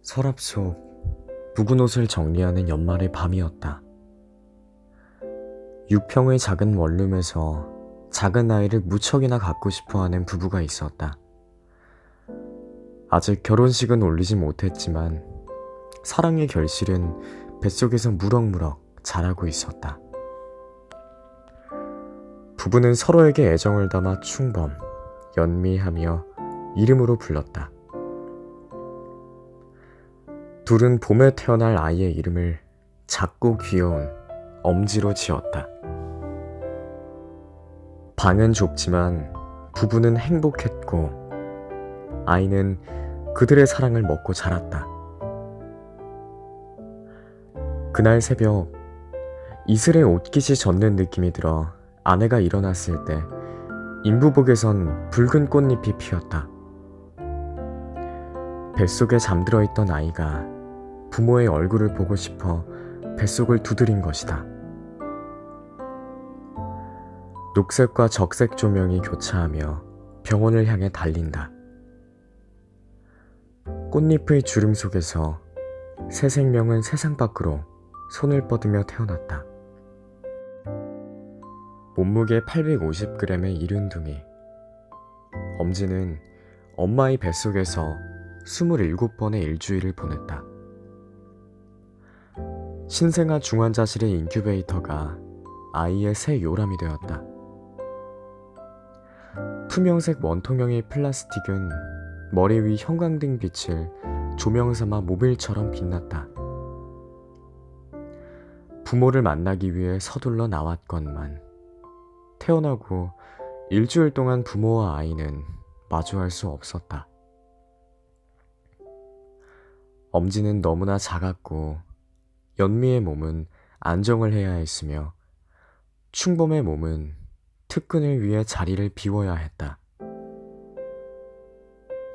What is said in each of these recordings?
서랍 속 묵은 옷을 정리하는 연말의 밤이었다. 6평의 작은 원룸에서 작은 아이를 무척이나 갖고 싶어하는 부부가 있었다. 아직 결혼식은 올리지 못했지만 사랑의 결실은 뱃속에서 무럭무럭 자라고 있었다. 부부는 서로에게 애정을 담아 충범, 연미하며 이름으로 불렀다. 둘은 봄에 태어날 아이의 이름을 작고 귀여운 엄지로 지었다. 방은 좁지만 부부는 행복했고 아이는 그들의 사랑을 먹고 자랐다. 그날 새벽 이슬에 옷깃이 젖는 느낌이 들어 아내가 일어났을 때 인부복에선 붉은 꽃잎이 피었다. 뱃속에 잠들어 있던 아이가 부모의 얼굴을 보고 싶어 뱃속을 두드린 것이다. 녹색과 적색 조명이 교차하며 병원을 향해 달린다. 꽃잎의 주름 속에서 새 생명은 세상 밖으로 손을 뻗으며 태어났다. 몸무게 850g의 이른둥이. 엄지는 엄마의 뱃속에서 27번의 일주일을 보냈다. 신생아 중환자실의 인큐베이터가 아이의 새 요람이 되었다. 투명색 원통형의 플라스틱은 머리 위 형광등 빛을 조명삼아 모빌처럼 빛났다. 부모를 만나기 위해 서둘러 나왔건만 태어나고 일주일 동안 부모와 아이는 마주할 수 없었다. 엄지는 너무나 작았고 연미의 몸은 안정을 해야 했으며 충범의 몸은 특근을 위해 자리를 비워야 했다.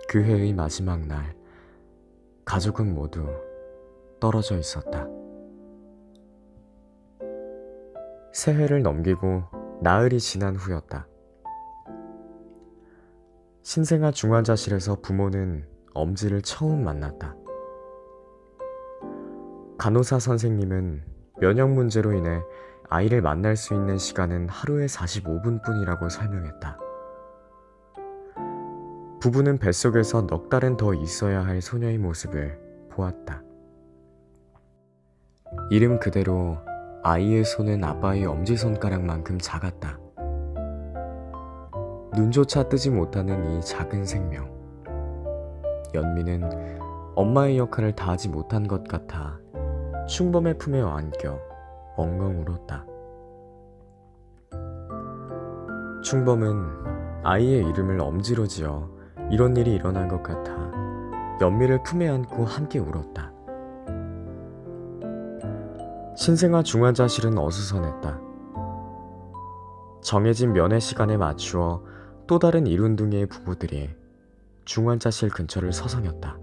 그 해의 마지막 날, 가족은 모두 떨어져 있었다. 새해를 넘기고 나흘이 지난 후였다. 신생아 중환자실에서 부모는 엄지를 처음 만났다. 간호사 선생님은 면역 문제로 인해 아이를 만날 수 있는 시간은 하루에 45분뿐이라고 설명했다. 부부는 뱃속에서 넉 달은 더 있어야 할 소녀의 모습을 보았다. 이름 그대로 아이의 손은 아빠의 엄지손가락만큼 작았다. 눈조차 뜨지 못하는 이 작은 생명. 연미는 엄마의 역할을 다하지 못한 것 같아 충범의 품에 안겨 엉엉 울었다. 충범은 아이의 이름을 엄지로 지어 이런 일이 일어난 것 같아 연미를 품에 안고 함께 울었다. 신생아 중환자실은 어수선했다. 정해진 면회 시간에 맞추어 또 다른 이룬둥이의 부부들이 중환자실 근처를 서성였다.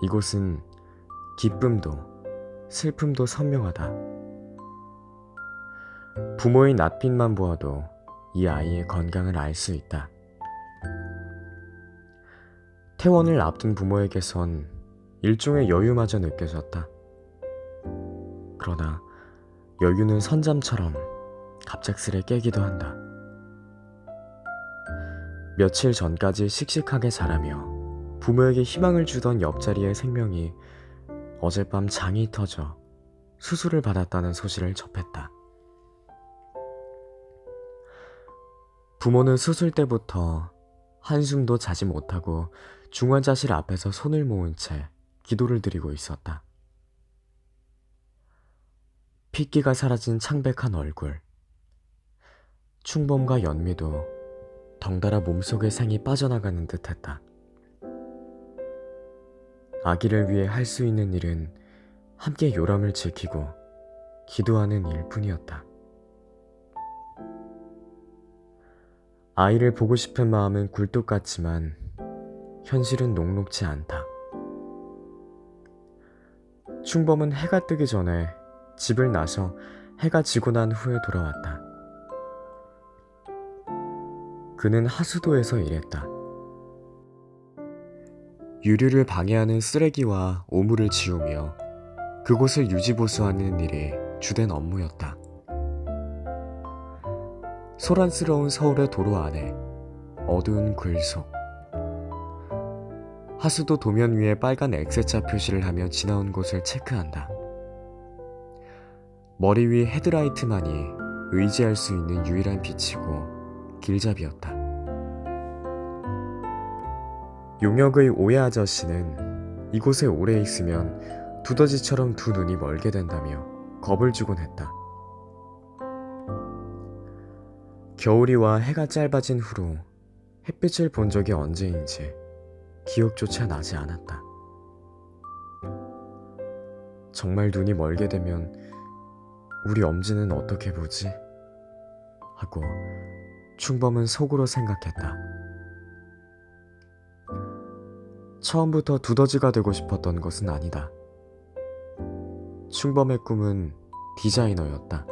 이곳은 기쁨도 슬픔도 선명하다. 부모의 낯빛만 보아도 이 아이의 건강을 알 수 있다. 퇴원을 앞둔 부모에게선 일종의 여유마저 느껴졌다. 그러나 여유는 선잠처럼 갑작스레 깨기도 한다. 며칠 전까지 씩씩하게 자라며 부모에게 희망을 주던 옆자리의 생명이 어젯밤 장이 터져 수술을 받았다는 소식을 접했다. 부모는 수술 때부터 한숨도 자지 못하고 중환자실 앞에서 손을 모은 채 기도를 드리고 있었다. 핏기가 사라진 창백한 얼굴. 충범과 연미도 덩달아 몸속의 생이 빠져나가는 듯했다. 아기를 위해 할 수 있는 일은 함께 요람을 지키고 기도하는 일뿐이었다. 아이를 보고 싶은 마음은 굴뚝 같지만 현실은 녹록지 않다. 충범은 해가 뜨기 전에 집을 나서 해가 지고 난 후에 돌아왔다. 그는 하수도에서 일했다. 유류를 방해하는 쓰레기와 오물을 지우며 그곳을 유지보수하는 일이 주된 업무였다. 소란스러운 서울의 도로 안에 어두운 글 속, 하수도 도면 위에 빨간 X자 표시를 하며 지나온 곳을 체크한다. 머리 위 헤드라이트만이 의지할 수 있는 유일한 빛이고 길잡이였다. 용역의 오해 아저씨는 이곳에 오래 있으면 두더지처럼 두 눈이 멀게 된다며 겁을 주곤 했다. 겨울이 와 해가 짧아진 후로 햇빛을 본 적이 언제인지 기억조차 나지 않았다. 정말 눈이 멀게 되면 우리 엄지는 어떻게 보지? 하고 충범은 속으로 생각했다. 처음부터 두더지가 되고 싶었던 것은 아니다. 충범의 꿈은 디자이너였다.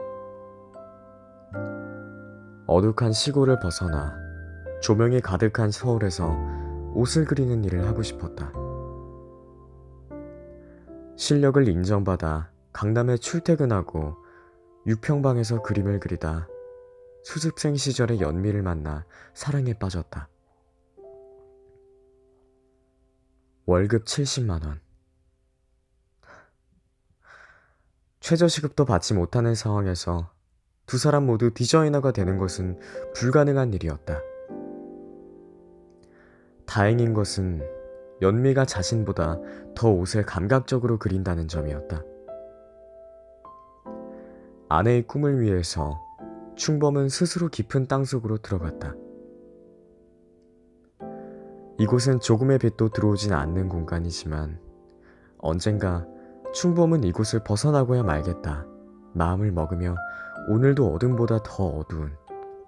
어둑한 시골을 벗어나 조명이 가득한 서울에서 옷을 그리는 일을 하고 싶었다. 실력을 인정받아 강남에 출퇴근하고 육평방에서 그림을 그리다 수습생 시절의 연미를 만나 사랑에 빠졌다. 월급 70만 원. 최저시급도 받지 못하는 상황에서 두 사람 모두 디자이너가 되는 것은 불가능한 일이었다. 다행인 것은 연미가 자신보다 더 옷을 감각적으로 그린다는 점이었다. 아내의 꿈을 위해서 충범은 스스로 깊은 땅속으로 들어갔다. 이곳은 조금의 빛도 들어오진 않는 공간이지만 언젠가 충범은 이곳을 벗어나고야 말겠다 마음을 먹으며 오늘도 어둠보다 더 어두운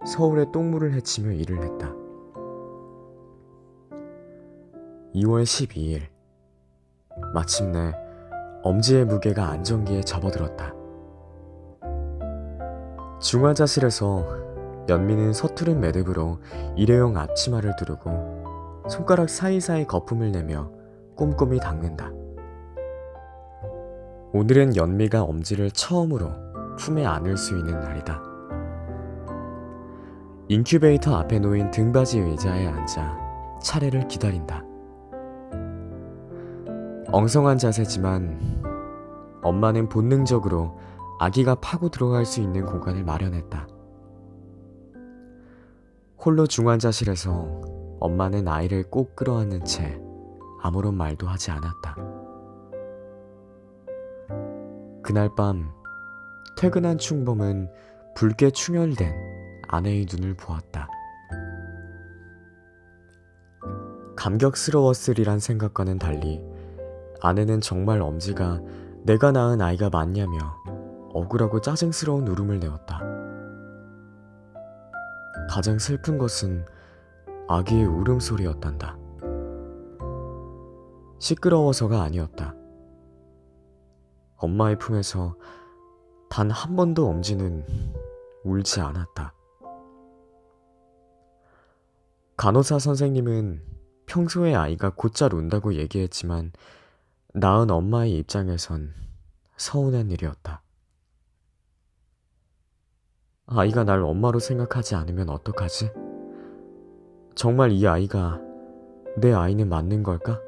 서울의 똥물을 헤치며 일을 했다. 2월 12일 마침내 엄지의 무게가 안정기에 접어들었다. 중화자실에서 연미는 서투른 매듭으로 일회용 앞치마를 두르고 손가락 사이사이 거품을 내며 꼼꼼히 닦는다. 오늘은 연미가 엄지를 처음으로 품에 안을 수 있는 날이다. 인큐베이터 앞에 놓인 등받이 의자에 앉아 차례를 기다린다. 엉성한 자세지만 엄마는 본능적으로 아기가 파고 들어갈 수 있는 공간을 마련했다. 홀로 중환자실에서 엄마는 아이를 꼭 끌어안는 채 아무런 말도 하지 않았다. 그날 밤 퇴근한 충범은 붉게 충혈된 아내의 눈을 보았다. 감격스러웠으리란 생각과는 달리 아내는 정말 엄지가 내가 낳은 아이가 맞냐며 억울하고 짜증스러운 울음을 내었다. 가장 슬픈 것은 아기의 울음소리였단다. 시끄러워서가 아니었다. 엄마의 품에서 단 한 번도 엄지는 울지 않았다. 간호사 선생님은 평소에 아이가 곧잘 운다고 얘기했지만 낳은 엄마의 입장에선 서운한 일이었다. 아이가 날 엄마로 생각하지 않으면 어떡하지? 정말 이 아이가 내 아이는 맞는 걸까?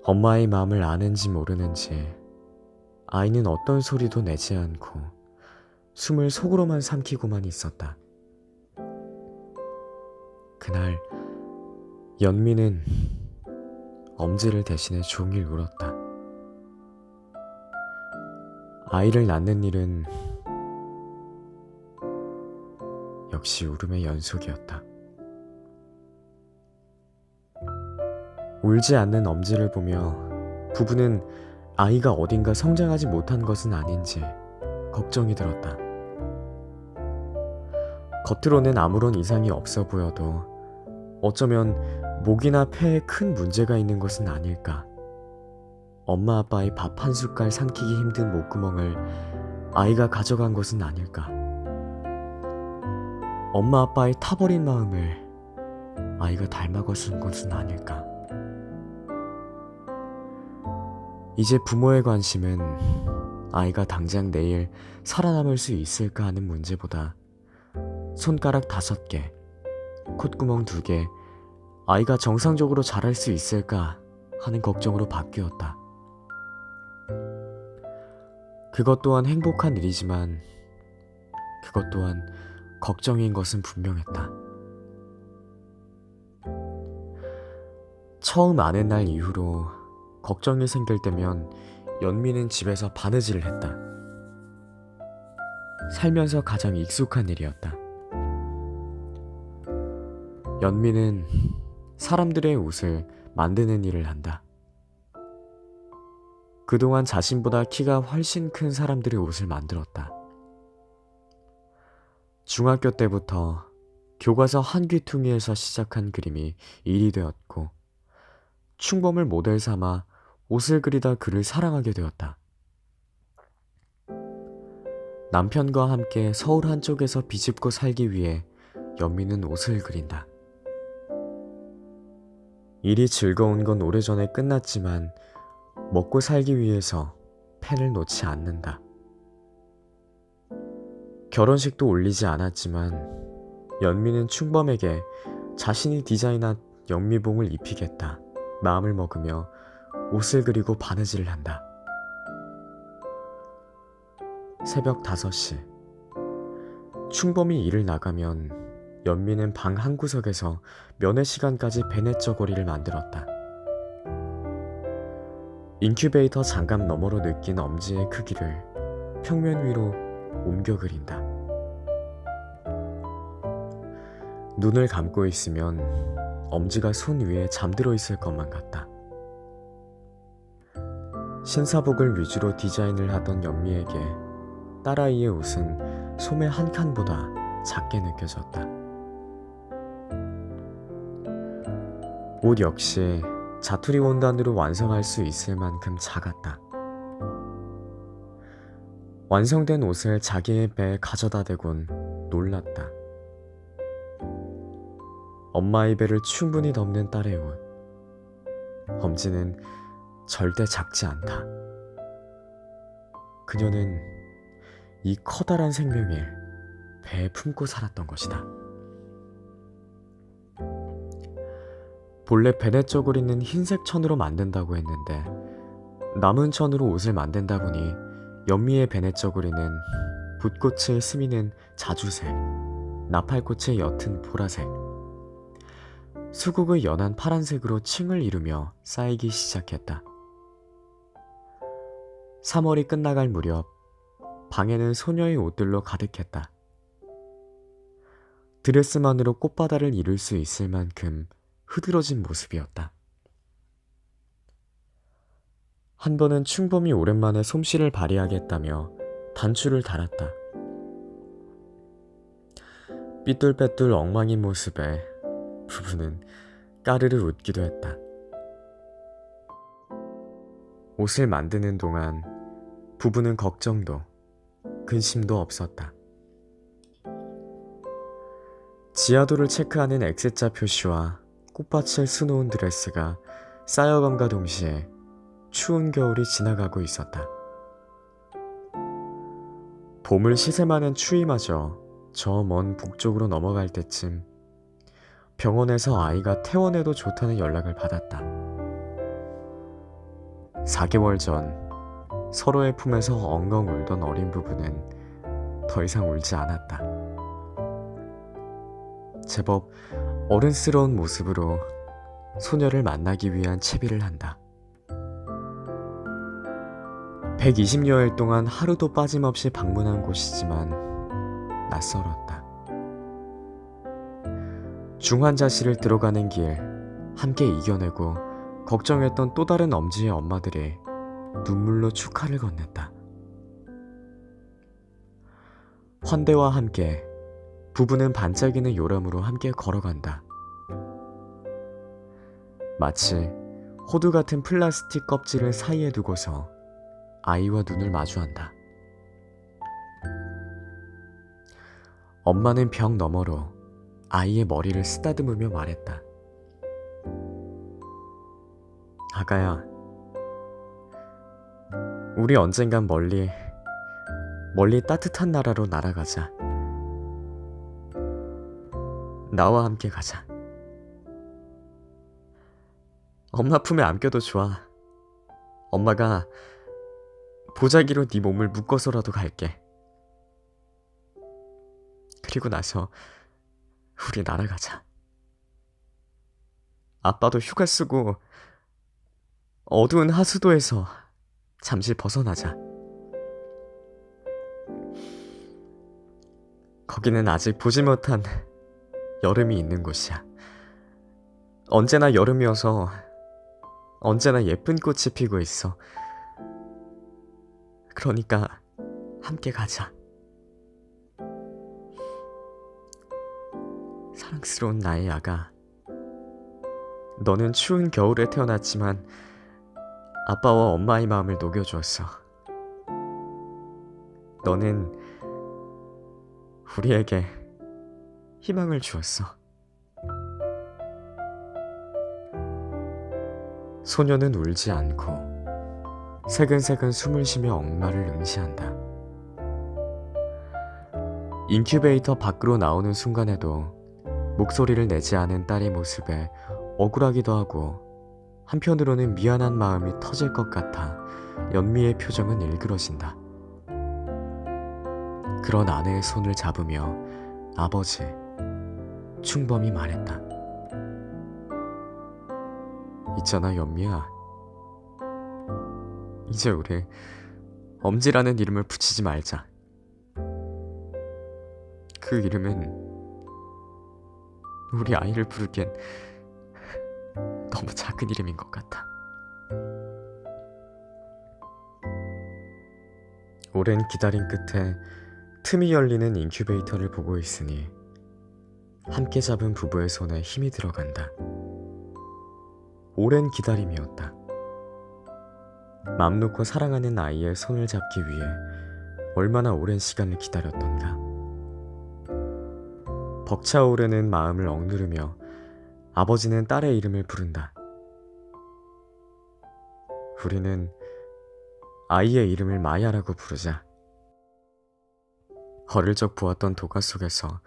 엄마의 마음을 아는지 모르는지 아이는 어떤 소리도 내지 않고 숨을 속으로만 삼키고만 있었다. 그날 연미는 엄지를 대신해 종일 울었다. 아이를 낳는 일은 역시 울음의 연속이었다. 울지 않는 엄지를 보며 부부는 아이가 어딘가 성장하지 못한 것은 아닌지 걱정이 들었다. 겉으로는 아무런 이상이 없어 보여도 어쩌면 목이나 폐에 큰 문제가 있는 것은 아닐까. 엄마 아빠의 밥 한 숟갈 삼키기 힘든 목구멍을 아이가 가져간 것은 아닐까. 엄마 아빠의 타버린 마음을 아이가 닮아가 쓴 것은 아닐까. 이제 부모의 관심은 아이가 당장 내일 살아남을 수 있을까 하는 문제보다 손가락 5개, 콧구멍 2개, 아이가 정상적으로 자랄 수 있을까 하는 걱정으로 바뀌었다. 그것 또한 행복한 일이지만 그것 또한 걱정인 것은 분명했다. 처음 아는 날 이후로 걱정이 생길 때면 연미는 집에서 바느질을 했다. 살면서 가장 익숙한 일이었다. 연미는 사람들의 옷을 만드는 일을 한다. 그동안 자신보다 키가 훨씬 큰 사람들의 옷을 만들었다. 중학교 때부터 교과서 한 귀퉁이에서 시작한 그림이 일이 되었고 충범을 모델 삼아 옷을 그리다 그를 사랑하게 되었다. 남편과 함께 서울 한쪽에서 비집고 살기 위해 연미는 옷을 그린다. 일이 즐거운 건 오래전에 끝났지만 먹고 살기 위해서 펜을 놓지 않는다. 결혼식도 올리지 않았지만 연미는 충범에게 자신이 디자인한 연미봉을 입히겠다 마음을 먹으며 옷을 그리고 바느질을 한다. 새벽 5시. 충범이 일을 나가면 연미는 방 한구석에서 면회 시간까지 베네쩌거리를 만들었다. 인큐베이터 장갑 너머로 느낀 엄지의 크기를 평면 위로 옮겨 그린다. 눈을 감고 있으면 엄지가 손 위에 잠들어 있을 것만 같다. 신사복을 위주로 디자인을 하던 연미에게 딸아이의 옷은 소매 한 칸보다 작게 느껴졌다. 옷 역시 자투리 원단으로 완성할 수 있을 만큼 작았다. 완성된 옷을 자기의 배에 가져다 대곤 놀랐다. 엄마의 배를 충분히 덮는 딸의 옷. 엄지는 절대 작지 않다. 그녀는 이 커다란 생명을 배에 품고 살았던 것이다. 본래 베네쩌고리는 흰색 천으로 만든다고 했는데 남은 천으로 옷을 만든다 보니 연미의 베네쩌고리는 붓꽃의 스미는 자주색, 나팔꽃의 옅은 보라색, 수국의 연한 파란색으로 층을 이루며 쌓이기 시작했다. 3월이 끝나갈 무렵 방에는 소녀의 옷들로 가득했다. 드레스만으로 꽃바다를 이룰 수 있을 만큼 흐드러진 모습이었다. 한 번은 충범이 오랜만에 솜씨를 발휘하겠다며 단추를 달았다. 삐뚤빼뚤 엉망인 모습에 부부는 까르르 웃기도 했다. 옷을 만드는 동안 부부는 걱정도 근심도 없었다. 지하도를 체크하는 X자 표시와 꽃밭을 수놓은 드레스가 쌓여감과 동시에 추운 겨울이 지나가고 있었다. 봄을 시샘하는 추위마저 저 먼 북쪽으로 넘어갈 때쯤 병원에서 아이가 퇴원해도 좋다는 연락을 받았다. 4개월 전 서로의 품에서 엉엉 울던 어린 부부는 더 이상 울지 않았다. 제법 어른스러운 모습으로 소녀를 만나기 위한 채비를 한다. 120여일 동안 하루도 빠짐없이 방문한 곳이지만 낯설었다. 중환자실을 들어가는 길 함께 이겨내고 걱정했던 또 다른 엄지의 엄마들이 눈물로 축하를 건넸다. 환대와 함께 부부는 반짝이는 요람으로 함께 걸어간다. 마치 호두 같은 플라스틱 껍질을 사이에 두고서 아이와 눈을 마주한다. 엄마는 벽 너머로 아이의 머리를 쓰다듬으며 말했다. 아가야, 우리 언젠간 멀리 따뜻한 나라로 날아가자. 나와 함께 가자. 엄마 품에 안겨도 좋아. 엄마가 보자기로 네 몸을 묶어서라도 갈게. 그리고 나서 우리 날아가자. 아빠도 휴가 쓰고 어두운 하수도에서 잠시 벗어나자. 거기는 아직 보지 못한 여름이 있는 곳이야. 언제나 여름이어서 언제나 예쁜 꽃이 피고 있어. 그러니까 함께 가자. 사랑스러운 나의 아가, 너는 추운 겨울에 태어났지만 아빠와 엄마의 마음을 녹여주었어. 너는 우리에게 희망을 주었어. 소녀는 울지 않고 새근새근 숨을 쉬며 엄마를 응시한다. 인큐베이터 밖으로 나오는 순간에도 목소리를 내지 않은 딸의 모습에 억울하기도 하고 한편으로는 미안한 마음이 터질 것 같아 연미의 표정은 일그러진다. 그런 아내의 손을 잡으며 아버지, 충범이 말했다. 있잖아, 연미야. 이제 우리 엄지라는 이름을 붙이지 말자. 그 이름은 우리 아이를 부르기엔 너무 작은 이름인 것 같아. 오랜 기다림 끝에 틈이 열리는 인큐베이터를 보고 있으니 함께 잡은 부부의 손에 힘이 들어간다. 오랜 기다림이었다. 맘 놓고 사랑하는 아이의 손을 잡기 위해 얼마나 오랜 시간을 기다렸던가. 벅차오르는 마음을 억누르며 아버지는 딸의 이름을 부른다. 우리는 아이의 이름을 마야라고 부르자. 어릴 적 보았던 도가 속에서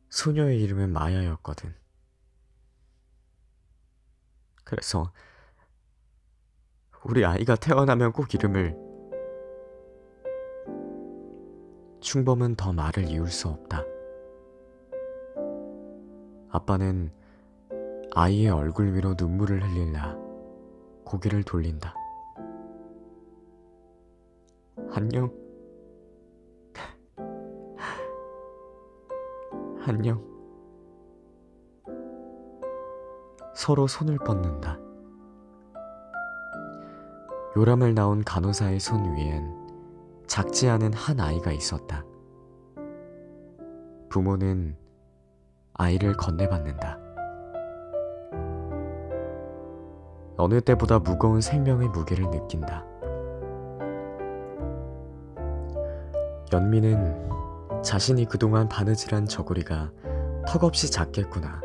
소녀의 이름은 마야였거든. 그래서 우리 아이가 태어나면 꼭 이름을... 충범은 더 말을 이을 수 없다. 아빠는 아이의 얼굴 위로 눈물을 흘리려 고개를 돌린다. 안녕. 안녕. 서로 손을 뻗는다. 요람을 나온 간호사의 손 위엔 작지 않은 한 아이가 있었다. 부모는 아이를 건네받는다. 어느 때보다 무거운 생명의 무게를 느낀다. 연미는 자신이 그동안 바느질한 저고리가 턱없이 작겠구나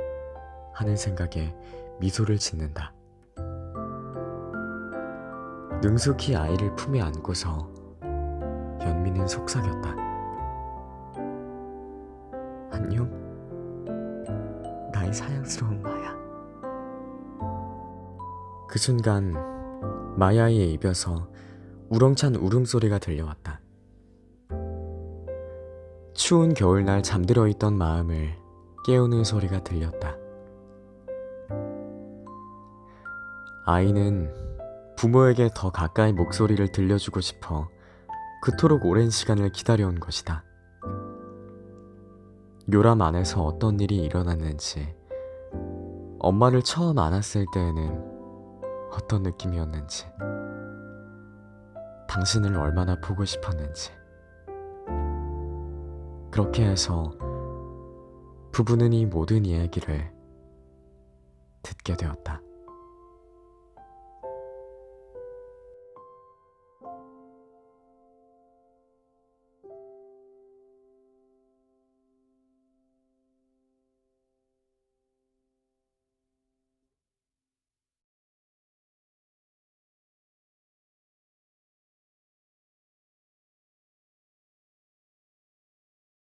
하는 생각에 미소를 짓는다. 능숙히 아이를 품에 안고서 연미는 속삭였다. 안녕, 나의 사랑스러운 마야. 그 순간 마야의 입에서 우렁찬 울음소리가 들려왔다. 추운 겨울날 잠들어 있던 마음을 깨우는 소리가 들렸다. 아이는 부모에게 더 가까이 목소리를 들려주고 싶어 그토록 오랜 시간을 기다려온 것이다. 요람 안에서 어떤 일이 일어났는지, 엄마를 처음 안았을 때에는 어떤 느낌이었는지, 당신을 얼마나 보고 싶었는지. 그렇게 해서 부부는 이 모든 이야기를 듣게 되었다.